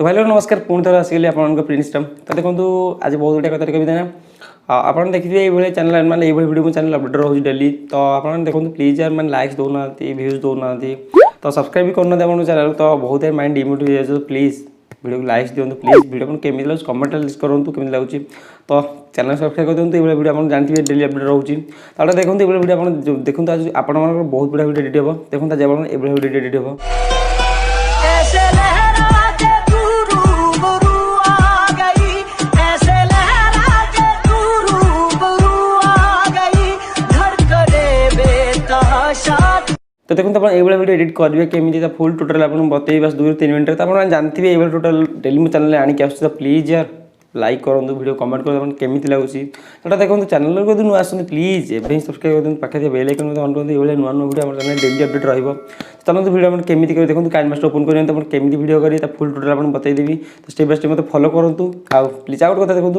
तो भाई लोग नमस्कार पुणी थर आसिगली आप प्रिंसराम। तो देखो आज बहुत गुड़ा कथा कविता ना आप देखिए ये चैनल मैंने ये वीडियो चैनल अपडेट रोज डेली। तो आप देखो प्लीज यार मैंने लाइक्स दौना व्यूज दौना तो सब्सक्राइब भी करना आप चैनल। तो बहुत यार माइंड डिमोटिव हो जाए। प्लीज वीडियो को लाइक्स दिखाँ प्लीज वीडियो को केमी लगे कमेंट लिस्ट करूँ केमी लगुच। तो चैनल सब्सक्राइब कर दिखाँ ये वीडियो आप जानते डेली अपडेट रोचे। तो देखो ये वीडियो आप देखो आज आप बहुत बड़ा वीडियो एडिट हो। देखो आज आप वीडियो एडिट हो। तो देखो आप ये वीडियो एडिट करेंगे केमी फुल टोटल आपको बतई बस 2-3 मिनट। तो आप जानते हैं ये टोटल डेली मो चैनल आनिक आस। प्लीज यार लाइक करूँ वीडियो कमेंट कर केमी लगुच। तो देखो चैनल को नुआ आसते प्लीज एवं सब्सक्राइब कर पाखे पाखे बेल आइकन ऑन कर नुआ नुआ वीडियो आम चैनल डेली अपडेट रहा। चलो वीडियो आप केमी कर देखो काइंड मास्टर ओपन करेंगे केमी वीडियो करेंगे फुल टोटल आपको बतईदेवी। तो स्टेप बाय स्टेप मत फॉलो करूँ। आ प्लीज आउट कथा देखो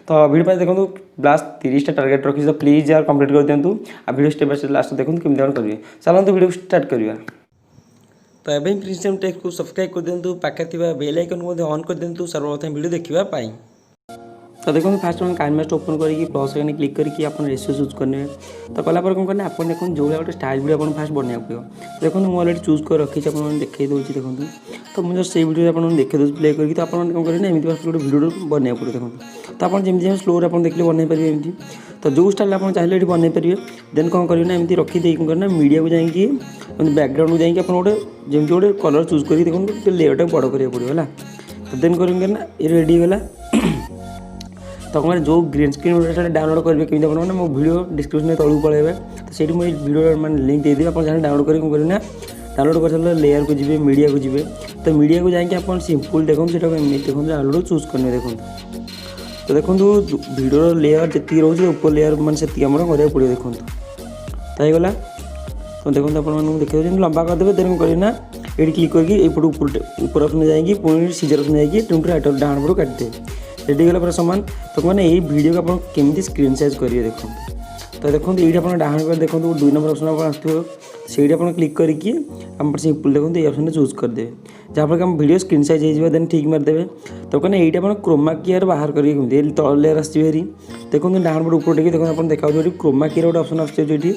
तो वीडियो देखो लास्ट 30 टारगेट रखी। तो प्लीज यार कंप्लीट कर दिखाँ। आ video step by step last देखो केमी करेंगे। चलते वीडियो स्टार्ट करवा। तो एवं प्रिंसेराम टेक को सब्सक्राइब कर दिखाँ पाखे बेल आइकन को ऑन कर दिखाँ सर्वप्रथम वीडियो देखापी। तो देखो फास्ट हम काइंड मास्टर ओपन करके प्लस आइकन क्लिक करके आप रेशियो चूज करने। तो कलापर कौन करना आप देखो जो गोटे स्टाइल वीडियो आप फास्ट बनवाक पड़ो। देखो मुझे अलरेडी चूज कर रखी आप देखी दूसरी देखो। तो मुझे से वीडियो आप देखी दूसरी प्ले करके। तो आप कौन करेंगे एमती गोटे वीडियो बनवाक पड़ो। देखो तो आप जमी स्लो आप देखिए बनई पारे एमती। तो जो स्टाइल आप चाहिए ये बनई पारे। देन कौन करेंगे एमती रखी कौन करना मीडिया को जाकि बैकग्राउंड को जाकि गोटे जमी गोटे कलर चूज कर देखो लेयर टाइम बड़ करा पड़ो है। तो देन करेंगे ना ये रेडी होगा। तो मैंने जो ग्रीन स्क्रीन डाउनलोड करेंगे केमी आप मो वीडियो डिस्क्रिप्शन में तलू पड़े। तो सही मुझे वीडियो मैंने लिंक दे देवी आप डाउनलोड करेंगे कौन करेंगे डाउनलोड कर सारे लेयर को जी मीडिया को जी। तो मीडिया को जाकि आप सिंपल देखो से देखो डाउनलोड चूज करने देखो। तो देखो वीडियो लेयर जी रोचे ऊपर लेयर मैंने से कराया पड़ो देखो। तो होगा तो देखो आप देखिए लंबा करदे देन करेंगे ये क्लिक करके ऊपर ऑप्शन जाएंगे पुणी सीजर ऑप्शन जाएगी राइट डाउन पड़ काटदे रेडी गला पूरा सामान। तो मैंने यही वीडियो को आप केमी स्क्रीन साइज करेंगे देखो। तो देखो ये डाउन कर देखो 2 नंबर ऑप्शन आप आसो से आप क्लिक करके आप सिंपल देखो ये ऑप्शन चूज करदे जहाँफल कि वीडियो स्क्रीन साइज हो देन ठीक मारदेवे। तो कहना ये क्रोमा कियर बाहर करके तल लेयर आसरी देखो डाउन पट ऊपर टेक देखो आप देखा क्रोमा कियर गोटे ऑप्शन आसटी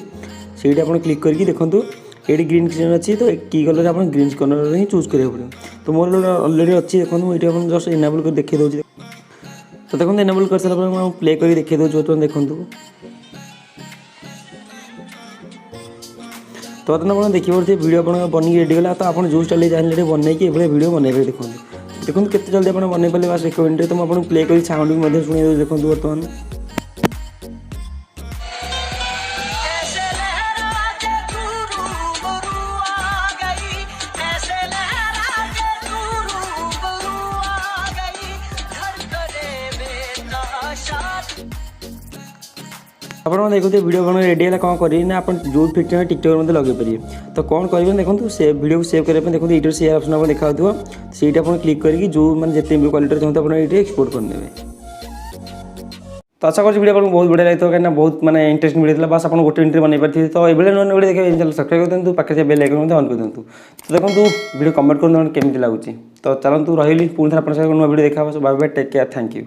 से आप क्लिक करके देखो ये ग्रीन स्क्रीन अच्छी। तो की कलर आप ग्रीन कलर ही चूज करा पड़ो। तो मोर अलरेडी अच्छी देखो ये जस्ट इनेबल कर देखिए दूसरी। तो देखो इनेबल कर सारा प्ले कर देखिए दूसरी देखो। तो आप देखिए वीडियो आप बन रेडी गला। तो आप जो स्टाइल चाहिए बनई वीडियो बनई पारे देखो। देखो केते जल्दी आप बनई पारे बस 1 मिनट। तो मुझे प्ले कर साउंड भी शुणी देखो बर्तमान। आप देखो वीडियो बन रेडी है कौन करेंगे ना आप जो पिक्चर टिकटॉक में लगे पारे। तो कौन करेंगे देखो से वीडियो को सेव करने देखो ये शेयर ऑप्शन आप देखा से क्लिक करके जो मैंने जितने भी क्वालिटी चाहते हैं ये एक्सपोर्ट करने। तो आशा कर वीडियो आपको बहुत बढ़िया लगे कहीं बहुत माने इंटरेस्टिंग वीडियो बस आप गोटे मिनट बन पारे। तो ये नुआ नुआ वीडियो देखिए चैनल सब्सक्राइब कर दिखाँ पाखे बेल आइकन ऑन कर दिखाँ। तो देखो वीडियो कमेंट कर केमी लगुच। तो चलतु रही पुणी थर आप नुआ वीडियो देखा bye bye take care thank you.